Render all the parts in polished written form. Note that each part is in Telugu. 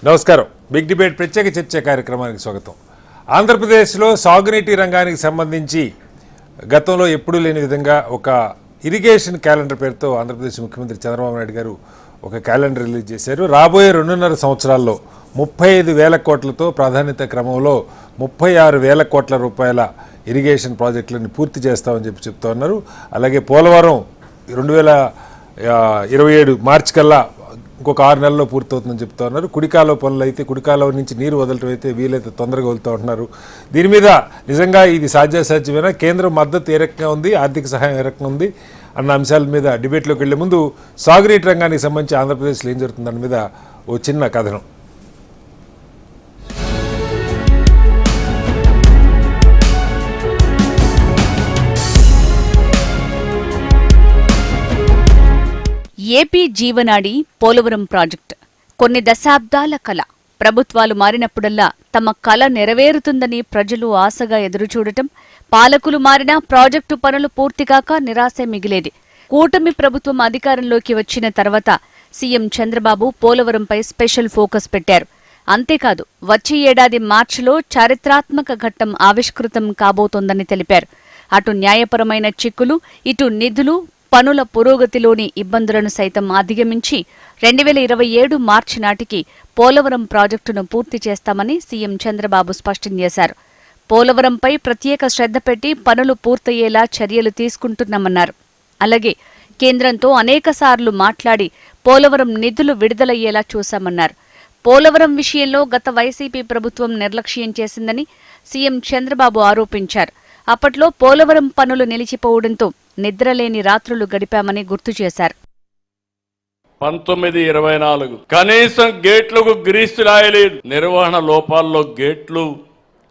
నమస్కారం. బిగ్ డిబేట్ ప్రత్యేక చర్చ కార్యక్రమానికి స్వాగతం. ఆంధ్రప్రదేశ్లో సాగునీటి రంగానికి సంబంధించి గతంలో ఎప్పుడూ లేని విధంగా ఒక ఇరిగేషన్ క్యాలెండర్ పేరుతో ఆంధ్రప్రదేశ్ ముఖ్యమంత్రి చంద్రబాబు నాయుడు గారు ఒక క్యాలెండర్ రిలీజ్ చేశారు. రాబోయే 2.5 సంవత్సరాల్లో 35,000 కోట్లతో ప్రాధాన్యత క్రమంలో 36,000 కోట్ల రూపాయల ఇరిగేషన్ ప్రాజెక్టులను పూర్తి చేస్తామని చెప్తూ ఉన్నారు. అలాగే పోలవరం 2027 మార్చి కల్లా ఇంకొక 6 నెలల్లో పూర్తవుతుందని చెప్తా ఉన్నారు. కుడికాలువ పనులు అయితే కుడికాలువ నుంచి నీరు వదలటం అయితే వీలైతే తొందరగా వదులుతూ ఉంటున్నారు. దీని మీద నిజంగా ఇది సాధ్యాసాధ్యమైనా కేంద్రం మద్దతు ఏ రకంగా ఉంది, ఆర్థిక సహాయం ఏ రకంగా ఉంది అన్న అంశాల మీద డిబేట్లోకి వెళ్లే ముందు సాగునీటి రంగానికి సంబంధించి ఆంధ్రప్రదేశ్లో ఏం జరుగుతుంది దాని మీద ఓ చిన్న కథనం. ఏపీ జీవనాడి పోలవరం ప్రాజెక్టు కొన్ని దశాబ్దాల కల. ప్రభుత్వాలు మారినప్పుడల్లా తమ కల నెరవేరుతుందని ప్రజలు ఆశగా ఎదురుచూడటం, పాలకులు మారినా ప్రాజెక్టు పనులు పూర్తికాక నిరాశే మిగిలేది. కూటమి ప్రభుత్వం అధికారంలోకి వచ్చిన తర్వాత సీఎం చంద్రబాబు పోలవరంపై స్పెషల్ ఫోకస్ పెట్టారు. అంతేకాదు వచ్చే ఏడాది మార్చిలో చారిత్రాత్మక ఘట్టం ఆవిష్కృతం కాబోతోందని తెలిపారు. అటు న్యాయపరమైన చిక్కులు, ఇటు నిధులు, పనుల పురోగతిలోని ఇబ్బందులను సైతం అధిగమించి 2027 మార్చి నాటికి పోలవరం ప్రాజెక్టును పూర్తి చేస్తామని సీఎం చంద్రబాబు స్పష్టం చేశారు. పోలవరంపై ప్రత్యేక శ్రద్ధ పెట్టి పనులు పూర్తయ్యేలా చర్యలు తీసుకుంటున్నామన్నారు. అలాగే కేంద్రంతో అనేకసార్లు మాట్లాడి పోలవరం నిధులు విడుదలయ్యేలా చూశామన్నారు. పోలవరం విషయంలో గత వైసీపీ ప్రభుత్వం నిర్లక్ష్యం చేసిందని సీఎం చంద్రబాబు ఆరోపించారు. అప్పట్లో పోలవరం పనులు నిలిచిపోవడంతో నిద్రలేని రాత్రులు గడిపామని గుర్తు చేశారు. 1924 కనీసం గేట్లకు గ్రీసు రాయలేదు. నిర్వహణ లోపాల్లో గేట్లు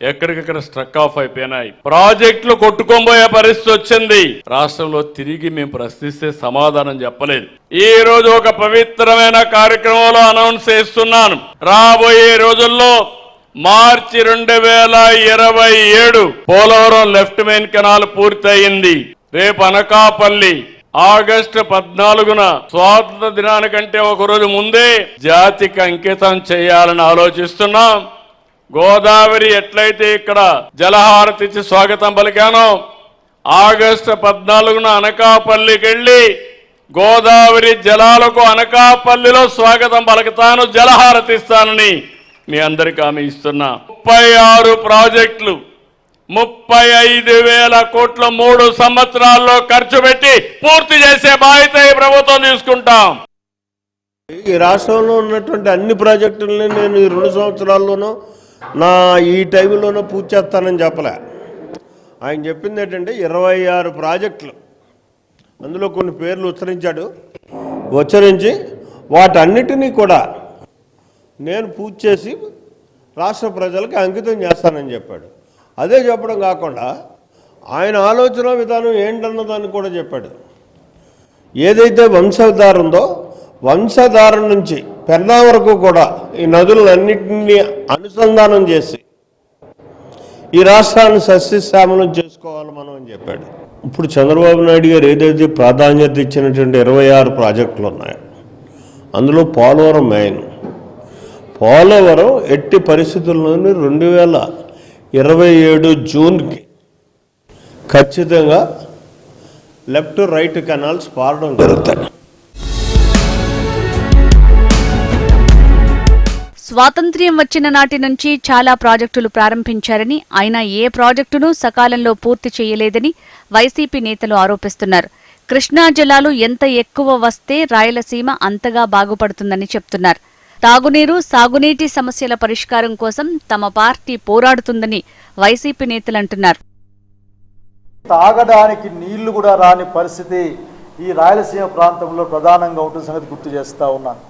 ఎక్కడికక్కడ స్ట్రక్ ఆఫ్ అయిపోయినాయి. ప్రాజెక్టులు కొట్టుకోబోయే పరిస్థితి వచ్చింది. రాష్ట్రంలో తిరిగి మేము ప్రశ్నిస్తే సమాధానం చెప్పలేదు. ఈ రోజు ఒక పవిత్రమైన కార్యక్రమంలో అనౌన్స్ చేస్తున్నాను. రాబోయే రోజుల్లో మార్చి 2027 పోలవరం లెఫ్ట్ మెయిన్ కెనాల్ పూర్తయింది. రేపు అనకాపల్లి ఆగస్టు 14న స్వాతంత్ర దినానికంటే ఒకరోజు ముందే జాతికి అంకితం చేయాలని ఆలోచిస్తున్నాం. గోదావరి ఎట్లయితే ఇక్కడ జలహారతి ఇచ్చి స్వాగతం పలికానో, ఆగస్టు 14న అనకాపల్లికి వెళ్లి గోదావరి జలాలకు అనకాపల్లిలో స్వాగతం పలుకుతాను, జలహారతి ఇస్తానని మీ అందరికీ హామీ ఇస్తున్నా. 36 ప్రాజెక్టులు 35,000 కోట్ల 3 సంవత్సరాల్లో ఖర్చు పెట్టి పూర్తి చేసే బాధ్యత ఈ ప్రభుత్వం తీసుకుంటాం. ఈ రాష్ట్రంలో ఉన్నటువంటి అన్ని ప్రాజెక్టులని నేను ఈ 2 సంవత్సరాల్లోనూ ఈ టైంలోనూ పూర్తి చేస్తానని చెప్పలే. ఆయన చెప్పింది ఏంటంటే 26 ప్రాజెక్టులు, అందులో కొన్ని పేర్లు ఉచ్చరించి వాటన్నిటినీ కూడా నేను పూర్తి చేసి రాష్ట్ర ప్రజలకు అంకితం చేస్తానని చెప్పాడు. అదే చెప్పడం కాకుండా ఆయన ఆలోచన విధానం ఏంటన్నదాన్ని కూడా చెప్పాడు. ఏదైతే వంశధార ఉందో వంశధార నుంచి పెన్నా వరకు కూడా ఈ నదులన్నింటినీ అనుసంధానం చేసి ఈ రాష్ట్రాన్ని సస్యశ్యామలం చేసుకోవాలి మనం అని చెప్పాడు. ఇప్పుడు చంద్రబాబు నాయుడు గారు ఏదైతే ప్రాధాన్యత ఇచ్చినటువంటి 26 ప్రాజెక్టులు ఉన్నాయో అందులో పోలవరం మెయిన్. పోలవరం ఎట్టి పరిస్థితుల్లోనూ 2027 జూన్కి ఖచ్చితంగా లెఫ్ట్ రైట్ కెనాల్స్ పారడం జరుగుతాయి. స్వాతంత్ర్యం వచ్చిన నాటి నుంచి చాలా ప్రాజెక్టులు ప్రారంభించారని, అయినా ఏ ప్రాజెక్టును సకాలంలో పూర్తి చేయలేదని వైసీపీ నేతలు ఆరోపిస్తున్నారు. కృష్ణా జలాలు ఎంత ఎక్కువ వస్తే రాయలసీమ అంతగా బాగుపడుతుందని చెప్తున్నారు. తాగునీరు, సాగునీటి సమస్యల పరిష్కారం కోసం తమ పార్టీ పోరాడుతుందని వైసీపీ నేతలు అంటున్నారు. తాగడానికి నీళ్లు కూడా రాని పరిస్థితి ఈ రాయలసీమ ప్రాంతంలో ప్రధానంగా ఉంటుంది సంగతి గుర్తు చేస్తా ఉన్నాను.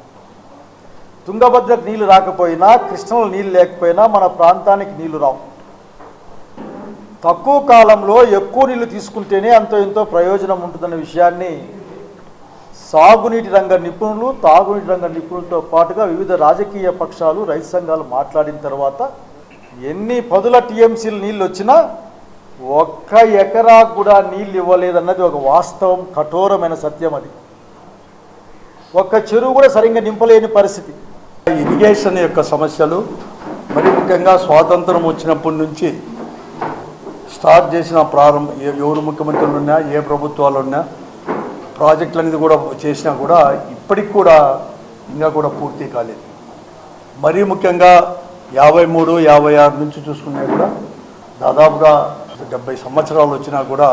తుంగభద్రకు నీళ్లు రాకపోయినా, కృష్ణలో నీళ్లు లేకపోయినా మన ప్రాంతానికి నీళ్లు రావు. తక్కువ కాలంలో ఎక్కువ నీళ్లు తీసుకుంటేనే అంతో ఎంతో ప్రయోజనం ఉంటుందన్న విషయాన్ని సాగునీటి రంగ నిపుణులు, తాగునీటి రంగ నిపుణులతో పాటుగా వివిధ రాజకీయ పక్షాలు, రైతు సంఘాలు మాట్లాడిన తర్వాత ఎన్ని 10 టీఎంసీలు నీళ్ళు వచ్చినా 1 ఎకరా కూడా నీళ్ళు ఇవ్వలేదన్నది ఒక వాస్తవం, కఠోరమైన సత్యం. అది ఒక్క చెరువు కూడా సరిగ్గా నింపలేని పరిస్థితి. ఇరిగేషన్ యొక్క సమస్యలు మరి ముఖ్యంగా స్వాతంత్రం వచ్చినప్పటి నుంచి స్టార్ట్ చేసిన ఎవరు ముఖ్యమంత్రులు ఉన్నా, ఏ ప్రభుత్వాలు ఉన్నా, ప్రాజెక్టులు అనేది కూడా చేసినా కూడా ఇప్పటికి కూడా ఇంకా కూడా పూర్తి కాలేదు. మరీ ముఖ్యంగా 53, 56 నుంచి చూసుకున్నా కూడా దాదాపుగా 70 సంవత్సరాలు వచ్చినా కూడా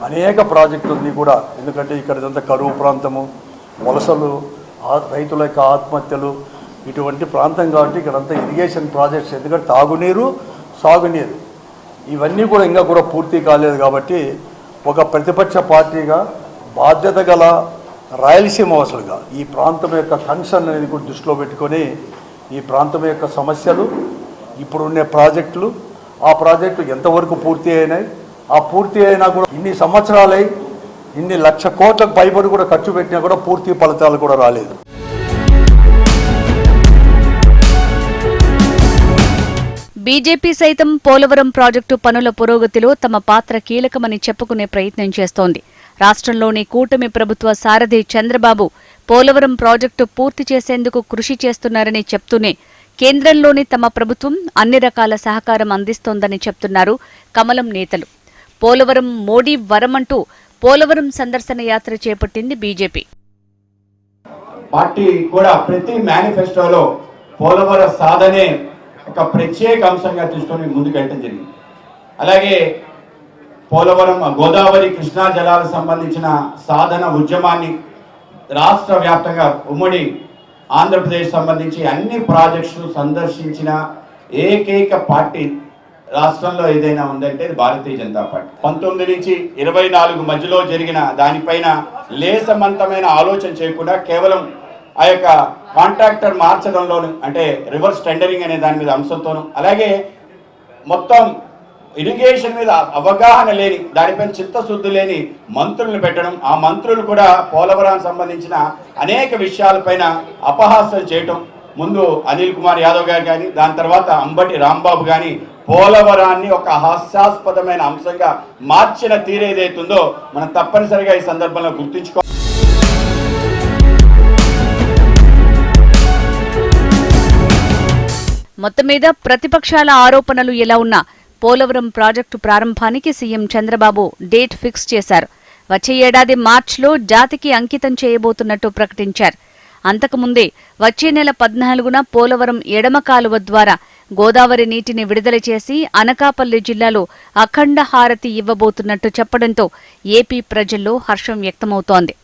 అనేక ప్రాజెక్టులన్నీ కూడా, ఎందుకంటే ఇక్కడంతా కరువు ప్రాంతము, వలసలు, రైతుల యొక్క ఆత్మహత్యలు ఇటువంటి ప్రాంతం కాబట్టి ఇక్కడంతా ఇరిగేషన్ ప్రాజెక్ట్స్, ఎందుకంటే తాగునీరు, సాగునీరు ఇవన్నీ కూడా ఇంకా కూడా పూర్తి కాలేదు. కాబట్టి ఒక ప్రతిపక్ష పార్టీగా బాధ్యత గల రాయలసీమ వాసులుగా ఈ ప్రాంతం యొక్క కన్సర్న్ అనేది కూడా దృష్టిలో పెట్టుకొని ఈ ప్రాంతం యొక్క సమస్యలు, ఇప్పుడున్న ప్రాజెక్టులు, ఆ ప్రాజెక్టులు ఎంతవరకు పూర్తి అయినాయి, ఆ పూర్తి అయినా కూడా ఇన్ని సంవత్సరాలై ఇన్ని 1,00,000 కోట్లకు పైబడి కూడా ఖర్చు పెట్టినా కూడా పూర్తి ఫలితాలు కూడా రాలేదు. బీజేపీ సైతం పోలవరం ప్రాజెక్టు పనుల పురోగతిలో తమ పాత్ర కీలకమని చెప్పుకునే ప్రయత్నం చేస్తోంది. రాష్ట్రంలోని కూటమి ప్రభుత్వ సారథి చంద్రబాబు పోలవరం ప్రాజెక్టు పూర్తి చేసేందుకు కృషి చేస్తున్నారని చెప్తూనే కేంద్రంలోని తమ ప్రభుత్వం అన్ని రకాల సహకారం అందిస్తోందని చెప్తున్నారు కమలం నేతలు. పోలవరం మోడీ వరమంటూ పోలవరం సందర్శన యాత్ర చేపట్టింది బీజేపీ. పార్టీ కూడా ప్రతి మేనిఫెస్టోలో పోలవరం సాధనే ఒక ప్రత్యేక అంశంగా తీసుకొని ముందుకెళ్ళడం జరిగింది. అలాగే పోలవరం గోదావరి కృష్ణా జలాలకు సంబంధించిన సాధన ఉద్యమాన్ని రాష్ట్ర వ్యాప్తంగా ఉమ్మడి ఆంధ్రప్రదేశ్ సంబంధించి అన్ని ప్రాజెక్టులు సందర్శించిన ఏకైక పార్టీ రాష్ట్రంలో ఏదైనా ఉందంటే భారతీయ జనతా పార్టీ. 19 నుంచి 24 మధ్యలో జరిగిన దానిపైన లేసమంతమైన ఆలోచన చేయకుండా కేవలం ఆ యొక్క కాంట్రాక్టర్ మార్చడంలోను, అంటే రివర్స్ టెండరింగ్ అనే దాని మీద అంశంతోనూ, అలాగే మొత్తం ఇరిగేషన్ మీద అవగాహన లేని, దానిపైన చిత్తశుద్ధి లేని మంత్రులను పెట్టడం, ఆ మంత్రులు కూడా పోలవరానికి సంబంధించిన అనేక విషయాలపైన అపహాస్యం చేయటం. ముందు అనిల్ కుమార్ యాదవ్ గారు కానీ, దాని తర్వాత అంబటి రాంబాబు కానీ పోలవరాన్ని ఒక హాస్యాస్పదమైన అంశంగా మార్చిన తీరేదైతుందో మనం తప్పనిసరిగా ఈ సందర్భంలో గుర్తుంచుకోవాలి. మొత్తం మీద ప్రతిపక్షాల ఆరోపణలు ఎలా ఉన్నా పోలవరం ప్రాజెక్టు ప్రారంభానికి సీఎం చంద్రబాబు డేట్ ఫిక్స్ చేశారు. వచ్చే ఏడాది మార్చిలో జాతికి అంకితం చేయబోతున్నట్టు ప్రకటించారు. అంతకుముందే వచ్చే నెల 14న పోలవరం ఎడమ కాలువ ద్వారా గోదావరి నీటిని విడుదల చేసి అనకాపల్లి జిల్లాలో అఖండ హారతి ఇవ్వబోతున్నట్టు చెప్పడంతో ఏపీ ప్రజల్లో హర్షం వ్యక్తమవుతోంది.